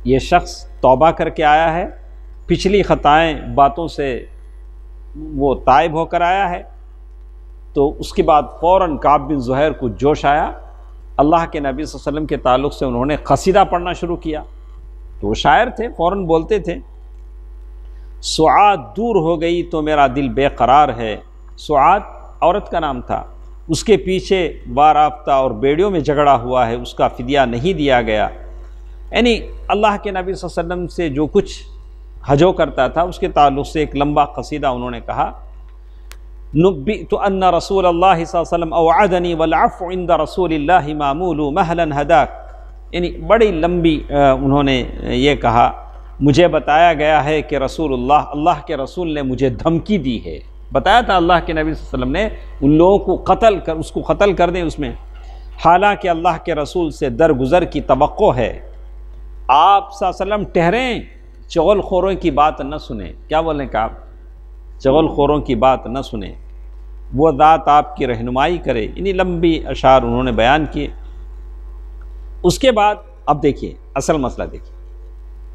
یہ شخص توبہ کر کے آیا ہے، پچھلی خطائیں باتوں سے وہ تائب ہو کر آیا ہے۔ تو اس کے بعد فوراً کعب بن زہیر کو جوش آیا، اللہ کے نبی صلی اللہ علیہ وسلم کے تعلق سے انہوں نے قصیدہ پڑھنا شروع کیا تو وہ شاعر تھے، فوراً بولتے تھے سعاد دور ہو گئی تو میرا دل بے قرار ہے۔ سعاد عورت کا نام تھا، اس کے پیچھے بارافتہ اور بیڑیوں میں جھگڑا ہوا ہے، اس کا فدیہ نہیں دیا گیا۔ یعنی اللہ کے نبی صلی اللہ علیہ وسلم سے جو کچھ حجو کرتا تھا اس کے تعلق سے ایک لمبا قصیدہ انہوں نے کہا، نبئت ان رسول اللہ صلی اللہ علیہ وسلم اوعدنی والعفو عند رسول اللہ معمول مہلا ہداک۔ یعنی بڑی لمبی انہوں نے یہ کہا، مجھے بتایا گیا ہے کہ اللہ کے رسول نے مجھے دھمکی دی ہے۔ بتایا تھا اللہ کے نبی صلی اللہ علیہ وسلم نے ان لوگوں کو اس کو قتل کر دیں اس میں، حالانکہ اللہ کے رسول سے درگزر کی توقع ہے۔ آپ صلی اللہ علیہ وسلم ٹھہریں، چغل خوروں کی بات نہ سنیں۔ کیا بولیں کہ آپ چغل خوروں کی بات نہ سنیں، وہ ذات آپ کی رہنمائی کرے۔ انہی لمبی اشعار انہوں نے بیان کیے۔ اس کے بعد اب دیکھیے اصل مسئلہ دیکھیے،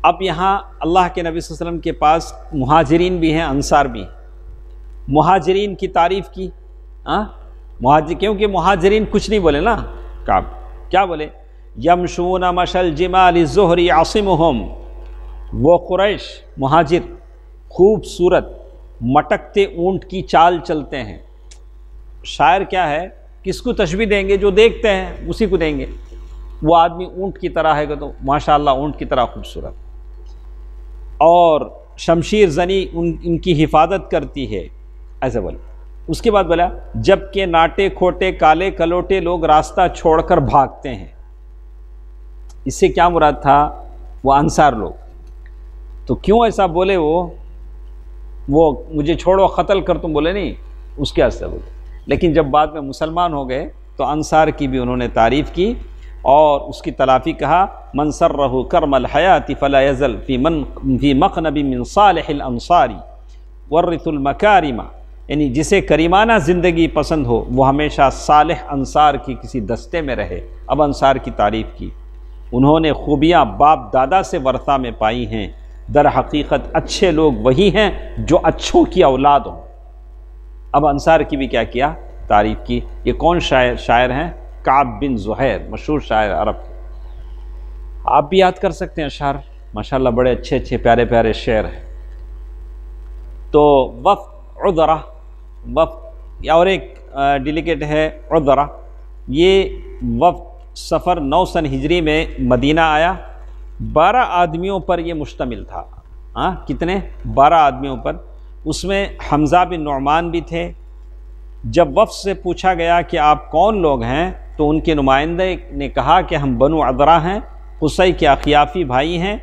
اب یہاں اللہ کے نبی صلی اللہ علیہ وسلم کے پاس مہاجرین بھی ہیں، انصار بھی ہیں۔ مہاجرین کی تعریف کی، کیونکہ مہاجرین کچھ نہیں بولے نا، کیا بولے؟ یمشون مشی الجمال الزہر عاصمہم، وہ قریش مہاجر خوبصورت مٹکتے اونٹ کی چال چلتے ہیں۔ شاعر کیا ہے، کس کو تشبیہ دیں گے؟ جو دیکھتے ہیں اسی کو دیں گے۔ وہ آدمی اونٹ کی طرح ہے تو ماشاءاللہ اونٹ کی طرح خوبصورت، اور شمشیر زنی ان کی حفاظت کرتی ہے، ایسے بولے۔ اس کے بعد بولا جبکہ ناٹے کھوٹے کالے کلوٹے لوگ راستہ چھوڑ کر بھاگتے ہیں۔ اس سے کیا مراد تھا؟ وہ انصار لوگ۔ تو کیوں ایسا بولے؟ وہ مجھے چھوڑو قتل کر تم بولے نہیں، اس کے واسطے بولے۔ لیکن جب بعد میں مسلمان ہو گئے تو انصار کی بھی انہوں نے تعریف کی اور اس کی تلافی کہا، من سرہ کرم الحیات فلا یزل فی مقنب من صالح الانصار ورث المکارم، یعنی جسے کریمانہ زندگی پسند ہو وہ ہمیشہ صالح انصار کی کسی دستے میں رہے۔ اب انصار کی تعریف کی، انہوں نے خوبیاں باپ دادا سے ورثہ میں پائی ہیں، در حقیقت اچھے لوگ وہی ہیں جو اچھوں کی اولاد ہوں۔ اب انصار کی بھی کیا تعریف کی۔ یہ کون شاعر ہیں؟ کعب بن زہیر، مشہور شاعر عرب۔ آپ بھی یاد کر سکتے ہیں اشعار، ماشاءاللہ بڑے اچھے پیارے پیارے شعر ہیں۔ تو وفد عذرہ، وفد اور ایک ڈیلیگیٹ ہے عذرہ، یہ وفد سفر 9 سن ہجری میں مدینہ آیا۔ 12 آدمیوں پر یہ مشتمل تھا۔ کتنے؟ 12 آدمیوں پر۔ اس میں حمزہ بن نعمان بھی تھے۔ جب وفد سے پوچھا گیا کہ آپ کون لوگ ہیں تو ان کے نمائندے نے کہا کہ ہم بنو عذرہ ہیں، قصی کے اخیافی بھائی ہیں،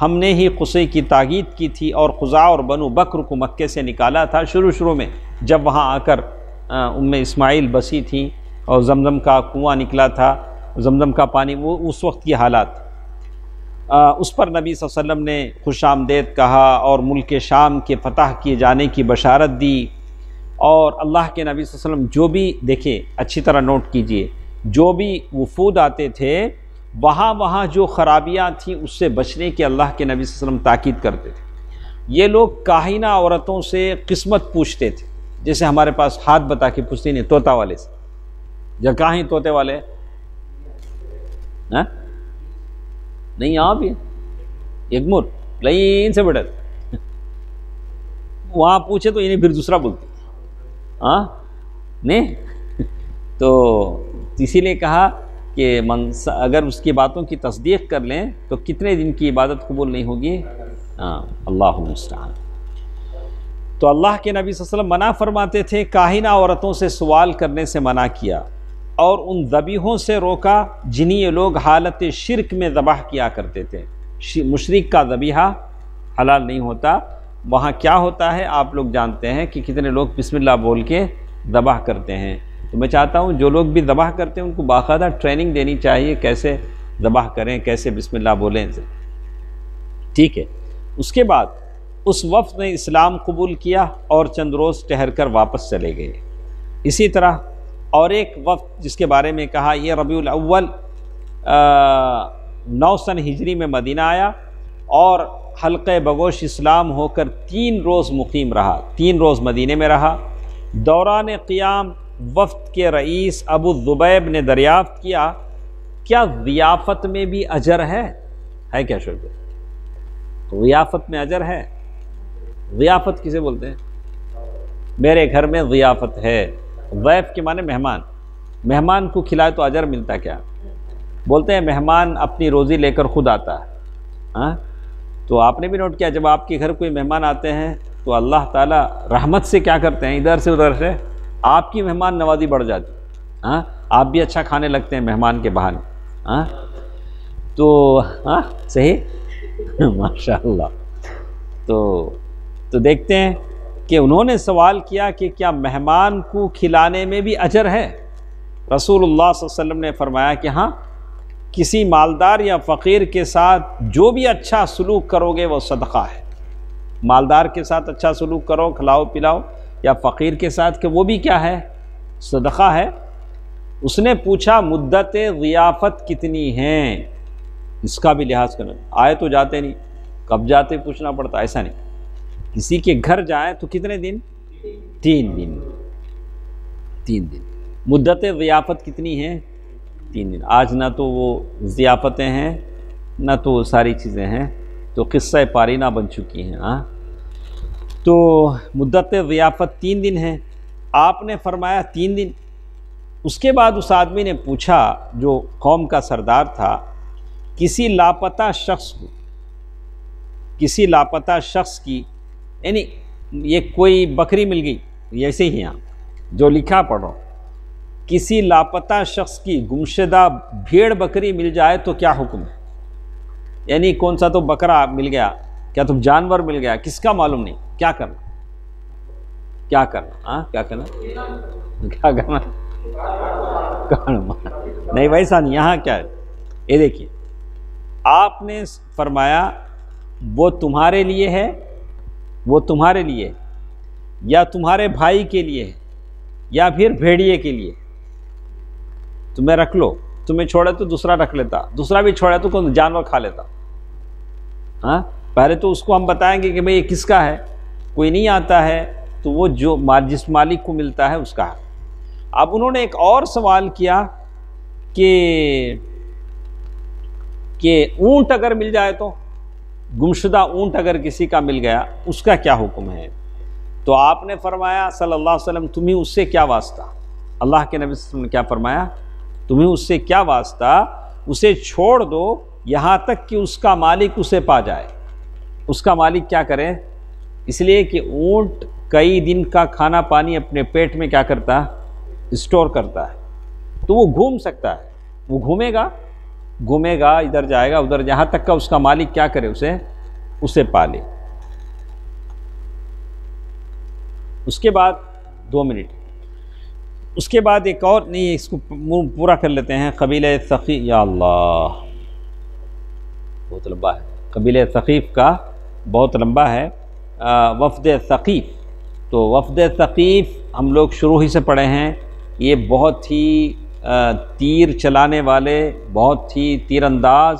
ہم نے ہی قصی کی تاکید کی تھی اور قزاع اور بنو بکر کو مکے سے نکالا تھا شروع میں، جب وہاں آ کر اسماعیل بسی تھی اور زمزم کا کنواں نکلا تھا، زمزم کا پانی، وہ اس وقت کی حالات۔ اس پر نبی صلی اللہ علیہ وسلم نے خوش آمدید کہا اور ملک شام کے فتح کیے جانے کی بشارت دی۔ اور اللہ کے نبی صلی اللہ علیہ وسلم جو بھی، دیکھیں اچھی طرح نوٹ کیجئے، جو بھی وفود آتے تھے وہاں جو خرابیاں تھیں اس سے بچنے کی اللہ کے نبی صلی اللہ علیہ وسلم تاکید کرتے تھے۔ یہ لوگ کاہنہ عورتوں سے قسمت پوچھتے تھے، جیسے ہمارے پاس ہاتھ بتا کے پوچھتے نہیں، طوطا والے سے، یا کہیں طوطے والے نہیں، یہاں بھی ایک لائن سے بڑھے وہاں پوچھے تو انہیں پھر دوسرا بولتے نہیں۔ تو اسی لیے کہا کہ اگر اس کی باتوں کی تصدیق کر لیں تو کتنے دن کی عبادت قبول نہیں ہوگی؟ اللہ المستعان۔ تو اللہ کے نبی صلی اللہ علیہ وسلم منع فرماتے تھے، کاہنہ عورتوں سے سوال کرنے سے منع کیا اور ان ذبیحوں سے روکا جنہیں یہ لوگ حالت شرک میں ذبح کیا کرتے تھے۔ مشرک کا ذبیحہ حلال نہیں ہوتا۔ وہاں کیا ہوتا ہے آپ لوگ جانتے ہیں کہ کتنے لوگ بسم اللہ بول کے ذبح کرتے ہیں۔ تو میں چاہتا ہوں جو لوگ بھی ذبح کرتے ہیں ان کو باقاعدہ ٹریننگ دینی چاہیے، کیسے ذبح کریں، کیسے بسم اللہ بولیں، ٹھیک ہے۔ اس کے بعد اس وفد نے اسلام قبول کیا اور چند روز ٹھہر کر واپس چلے گئے۔ اسی طرح اور ایک وفد جس کے بارے میں کہا، یہ ربیع الاول 9 سن ہجری میں مدینہ آیا اور حلقہ بگوش اسلام ہو کر 3 روز مقیم رہا، 3 روز مدینے میں رہا۔ دوران قیام وفد کے رئیس ابو الذبیب نے دریافت کیا، کیا ضیافت میں بھی اجر ہے کیا شعبہ؟ ضیافت میں اجر ہے؟ ضیافت کسے بولتے ہیں؟ میرے گھر میں ضیافت ہے، ضیف کے معنی مہمان، مہمان کو کھلائے تو اجر ملتا کیا؟ بولتے ہیں مہمان اپنی روزی لے کر خود آتا ہے. ہاں، تو آپ نے بھی نوٹ کیا جب آپ کے گھر کوئی مہمان آتے ہیں تو اللہ تعالیٰ رحمت سے کیا کرتے ہیں، ادھر سے ادھر سے آپ کی مہمان نوازی بڑھ جاتی. ہاں، آپ بھی اچھا کھانے لگتے ہیں مہمان کے بہانے. ہاں، تو ہاں صحیح ماشاء اللہ. تو دیکھتے ہیں کہ انہوں نے سوال کیا کہ کیا مہمان کو کھلانے میں بھی اجر ہے؟ رسول اللہ صلی اللہ علیہ وسلم نے فرمایا کہ ہاں، کسی مالدار یا فقیر کے ساتھ جو بھی اچھا سلوک کرو گے وہ صدقہ ہے. مالدار کے ساتھ اچھا سلوک کرو، کھلاؤ پلاؤ، یا فقیر کے ساتھ کہ وہ بھی کیا ہے، صدقہ ہے. اس نے پوچھا مدت ضیافت کتنی ہیں، اس کا بھی لحاظ کرنا. آئے تو جاتے نہیں، کب جاتے پوچھنا پڑتا، ایسا نہیں. کسی کے گھر جائیں تو کتنے دن؟ 3 دن. 3 دن. مدت ضیافت کتنی ہیں؟ 3 دن. آج نہ تو وہ ضیافتیں ہیں نہ تو وہ ساری چیزیں ہیں، تو قصہ پارینہ بن چکی ہیں. ہاں، تو مدت ضیافت 3 دن ہے. آپ نے فرمایا 3 دن. اس کے بعد اس آدمی نے پوچھا جو قوم کا سردار تھا، کسی لاپتہ شخص کو، کسی لاپتہ شخص کی، یعنی یہ کوئی بکری مل گئی، ایسے ہی یہاں جو لکھا پڑھو، کسی لاپتہ شخص کی گمشدہ بھیڑ بکری مل جائے تو کیا حکم ہے؟ یعنی کون سا تو بکرا مل گیا، کیا تم جانور مل گیا، کس کا معلوم نہیں، کیا کرنا؟ کیا کرنا؟ ہاں، کیا کرنا؟ کیا کرنا؟ نہیں ویسا نہیں. یہاں کیا ہے، یہ دیکھیے، آپ نے فرمایا وہ تمہارے لیے ہے، وہ تمہارے لیے، یا تمہارے بھائی کے لیے ہے، یا پھر بھیڑیے کے لیے. تمہیں رکھ لو، تمہیں چھوڑے تو دوسرا رکھ لیتا، دوسرا بھی چھوڑے تو کوئی جانور کھا لیتا. ہاں، پہلے تو اس کو ہم بتائیں گے کہ بھئی یہ کس کا ہے. کوئی نہیں آتا ہے تو وہ جو جس مالک کو ملتا ہے اس کا ہے. اب انہوں نے ایک اور سوال کیا کہ اونٹ اگر مل جائے تو، گمشدہ اونٹ اگر کسی کا مل گیا اس کا کیا حکم ہے؟ تو آپ نے فرمایا صلی اللہ علیہ وسلم تمہیں اس سے کیا واسطہ؟ اللہ کے نبی صلی اللہ علیہ وسلم نے کیا فرمایا؟ تمہیں اس سے کیا واسطہ، اسے چھوڑ دو یہاں تک کہ اس کا مالک اسے پا جائے. اس کا مالک کیا کرے؟ اس لیے کہ اونٹ کئی دن کا کھانا پانی اپنے پیٹ میں کیا کرتا ہے؟ اسٹور کرتا ہے. تو وہ گھوم سکتا ہے، وہ گھومے گا ادھر جائے گا ادھر، جہاں تک کا اس کا مالک کیا کرے، اسے پالے. اس کے بعد 2 منٹ، اس کے بعد ایک اور، نہیں اس کو پورا کر لیتے ہیں. قبیلہ ثقیف، یا اللہ بہت لمبا ہے، قبیلہ ثقیف کا بہت لمبا ہے. وفد ثقیف، تو وفد ثقیف ہم لوگ شروع ہی سے پڑھے ہیں. یہ بہت ہی تیر چلانے والے، بہت ہی تیر انداز،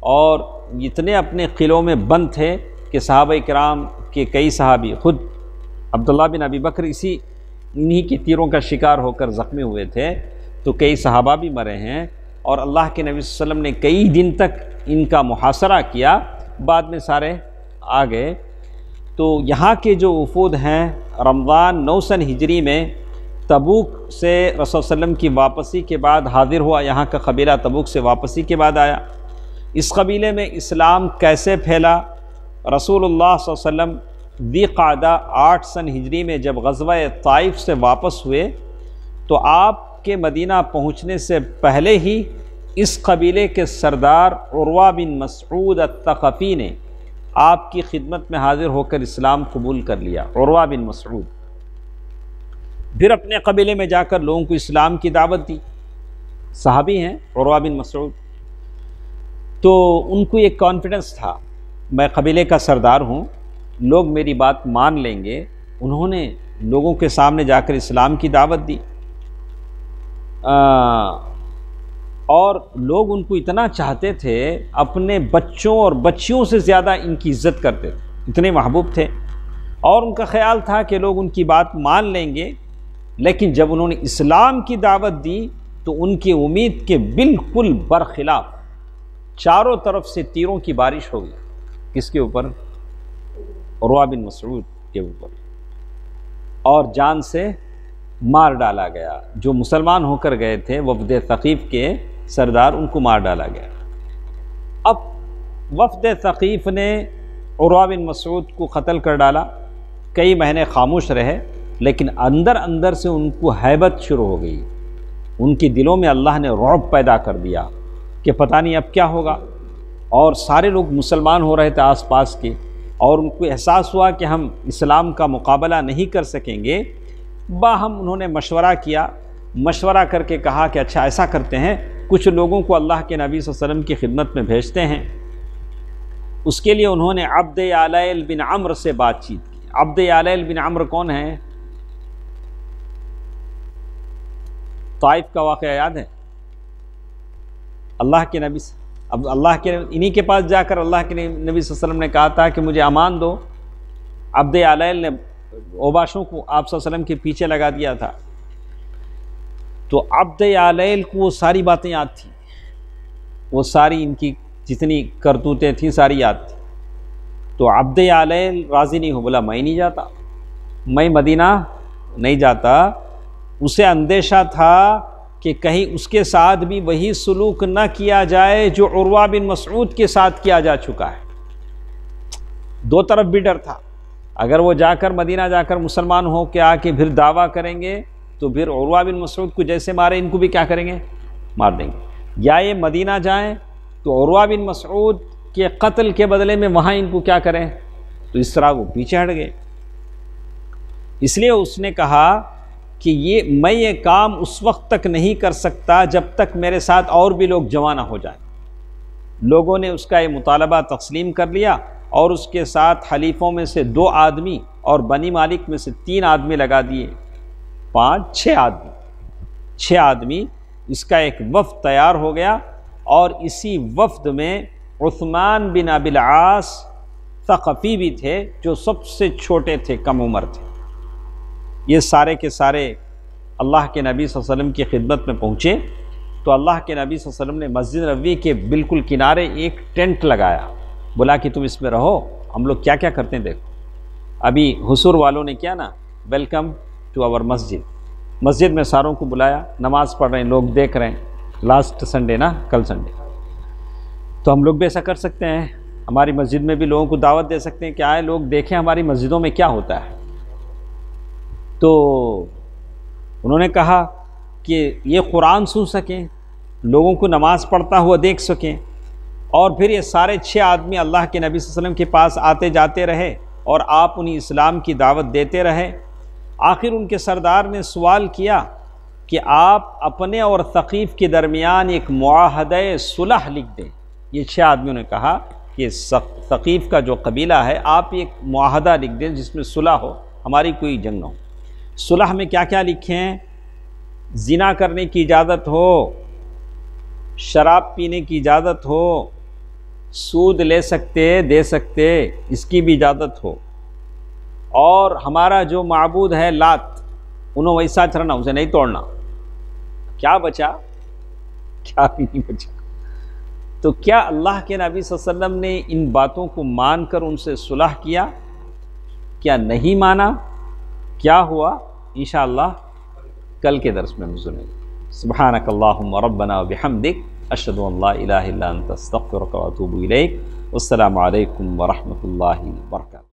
اور اتنے اپنے قلعوں میں بند تھے کہ صحابہ کرام کے کئی صحابی، خود عبداللہ بن ابی بکر انہی کی تیروں کا شکار ہو کر زخمی ہوئے تھے. تو کئی صحابہ بھی مرے ہیں، اور اللہ کے نبی صلی اللہ علیہ وسلم نے کئی دن تک ان کا محاصرہ کیا. بعد میں سارے آ گئے. تو یہاں کے جو وفود ہیں، رمضان 9 سن ہجری میں تبوک سے رسول صلی اللہ علیہ وسلم کی واپسی کے بعد حاضر ہوا. یہاں کا قبیلہ تبوک سے واپسی کے بعد آیا. اس قبیلے میں اسلام کیسے پھیلا؟ رسول اللہ صلی اللہ علیہ وسلم ذی قعدہ 8 سن ہجری میں جب غزوہ طائف سے واپس ہوئے تو آپ کے مدینہ پہنچنے سے پہلے ہی اس قبیلے کے سردار عروہ بن مسعود الثقفی نے آپ کی خدمت میں حاضر ہو کر اسلام قبول کر لیا. عروہ بن مسعود پھر اپنے قبیلے میں جا کر لوگوں کو اسلام کی دعوت دی. صحابی ہیں عروہ بن مسعود. تو ان کو ایک کانفیڈنس تھا، میں قبیلے کا سردار ہوں، لوگ میری بات مان لیں گے. انہوں نے لوگوں کے سامنے جا کر اسلام کی دعوت دی، اور لوگ ان کو اتنا چاہتے تھے، اپنے بچوں اور بچیوں سے زیادہ ان کی عزت کرتے تھے، اتنے محبوب تھے. اور ان کا خیال تھا کہ لوگ ان کی بات مان لیں گے. لیکن جب انہوں نے اسلام کی دعوت دی تو ان کی امید کے بالکل برخلاف چاروں طرف سے تیروں کی بارش ہو گئی. کس کے اوپر؟ عروہ بن مسعود کے اوپر، اور جان سے مار ڈالا گیا۔ جو مسلمان ہو کر گئے تھے وفد ثقیف کے سردار، ان کو مار ڈالا گیا۔ اب وفد ثقیف نے عروہ بن مسعود کو قتل کر ڈالا، کئی مہینے خاموش رہے، لیکن اندر اندر سے ان کو ہیبت شروع ہو گئی، ان کے دلوں میں اللہ نے رعب پیدا کر دیا کہ پتہ نہیں اب کیا ہوگا، اور سارے لوگ مسلمان ہو رہے تھے آس پاس کے، اور ان کو احساس ہوا کہ ہم اسلام کا مقابلہ نہیں کر سکیں گے۔ باہم انہوں نے مشورہ کیا، مشورہ کر کے کہا کہ اچھا ایسا کرتے ہیں، کچھ لوگوں کو اللہ کے نبی صلی اللہ علیہ وسلم کی خدمت میں بھیجتے ہیں۔ اس کے لیے انہوں نے عبد یعلیل بن عمرو سے بات چیت کی۔ عبد یعلیل بن عمرو کون ہیں؟ طائف کا واقعہ یاد ہے؟ اللہ کے نبی اب اللہ کے انہی کے پاس جا کر اللہ کے نبی صلی اللہ علیہ وسلم نے کہا تھا کہ مجھے امان دو۔ عبد یعلیل نے اوباشوں کو آپ صلی اللہ علیہ وسلم کے پیچھے لگا دیا تھا، تو عبد یعلیل کو وہ ساری باتیں یاد تھیں، وہ ساری ان کی جتنی کرتوتیں تھیں ساری یاد تھیں۔ تو عبد یعلیل راضی نہیں ہو، بولا میں نہیں جاتا، میں مدینہ نہیں جاتا۔ اسے اندیشہ تھا کہ کہیں اس کے ساتھ بھی وہی سلوک نہ کیا جائے جو عروہ بن مسعود کے ساتھ کیا جا چکا ہے۔ دو طرف بھی ڈر تھا، اگر وہ جا کر مدینہ جا کر مسلمان ہو کے آ کے پھر دعویٰ کریں گے تو پھر عروہ بن مسعود کو جیسے مارے ان کو بھی کیا کریں گے؟ مار دیں گے۔ یا یہ مدینہ جائیں تو عروہ بن مسعود کے قتل کے بدلے میں وہاں ان کو کیا کریں، تو اس طرح وہ پیچھے ہٹ گئے۔ اس لیے اس نے کہا کہ میں یہ کام اس وقت تک نہیں کر سکتا جب تک میرے ساتھ اور بھی لوگ جمع نہ ہو جائیں۔ لوگوں نے اس کا یہ مطالبہ تسلیم کر لیا، اور اس کے ساتھ حلیفوں میں سے 2 آدمی اور بنی مالک میں سے 3 آدمی لگا دیے، 6 آدمی۔ اس کا ایک وفد تیار ہو گیا، اور اسی وفد میں عثمان بن ابی العاص ثقفی بھی تھے، جو سب سے چھوٹے تھے، کم عمر تھے۔ یہ سارے کے سارے اللہ کے نبی صلی اللہ علیہ وسلم کی خدمت میں پہنچے، تو اللہ کے نبی صلی اللہ علیہ وسلم نے مسجد نبوی کے بالکل کنارے ایک ٹینٹ لگایا، بولا کہ تم اس میں رہو، ہم لوگ کیا کیا کرتے ہیں دیکھو۔ ابھی حصور والوں نے کیا نا، ویلکم ٹو آور مسجد میں ساروں کو بلایا، نماز پڑھ رہے ہیں لوگ، دیکھ رہے ہیں، لاسٹ سنڈے نا، کل سنڈے، تو ہم لوگ بھی ایسا کر سکتے ہیں، ہماری مسجد میں بھی لوگوں کو دعوت دے سکتے ہیں کہ آئے لوگ دیکھیں ہماری مسجدوں میں کیا ہوتا ہے۔ تو انہوں نے کہا کہ یہ قرآن سن سکیں، لوگوں کو نماز پڑھتا ہوا دیکھ سکیں، اور پھر یہ سارے 6 آدمی اللہ کے نبی صلی اللہ علیہ وسلم کے پاس آتے جاتے رہے، اور آپ انہیں اسلام کی دعوت دیتے رہے۔ آخر ان کے سردار نے سوال کیا کہ آپ اپنے اور ثقیف کے درمیان ایک معاہدہ صلح لکھ دیں۔ یہ 6 آدمیوں نے کہا کہ ثقیف کا جو قبیلہ ہے، آپ ایک معاہدہ لکھ دیں جس میں صلح ہو، ہماری کوئی جنگ نہ ہو۔ صلح میں کیا کیا لکھیں؟ زنا کرنے کی اجازت ہو، شراب پینے کی اجازت ہو، سود لے سکتے دے سکتے اس کی بھی اجازت ہو، اور ہمارا جو معبود ہے لات، انہوں ویسا چرنا، اسے نہیں توڑنا۔ کیا بچا؟ کیا بھی نہیں بچا۔ تو کیا اللہ کے نبی صلی اللہ علیہ وسلم نے ان باتوں کو مان کر ان سے صلح کیا؟ کیا نہیں مانا؟ کیا ہوا؟ انشاءاللہ کل کے درس میں ہم سنیں گے۔ سبحانک اللہم ربنا وبحمدک، اشہد ان لا الہ الا انت استغفرک واتوب الیک۔ والسلام علیکم ورحمۃ اللہ وبرکاتہ۔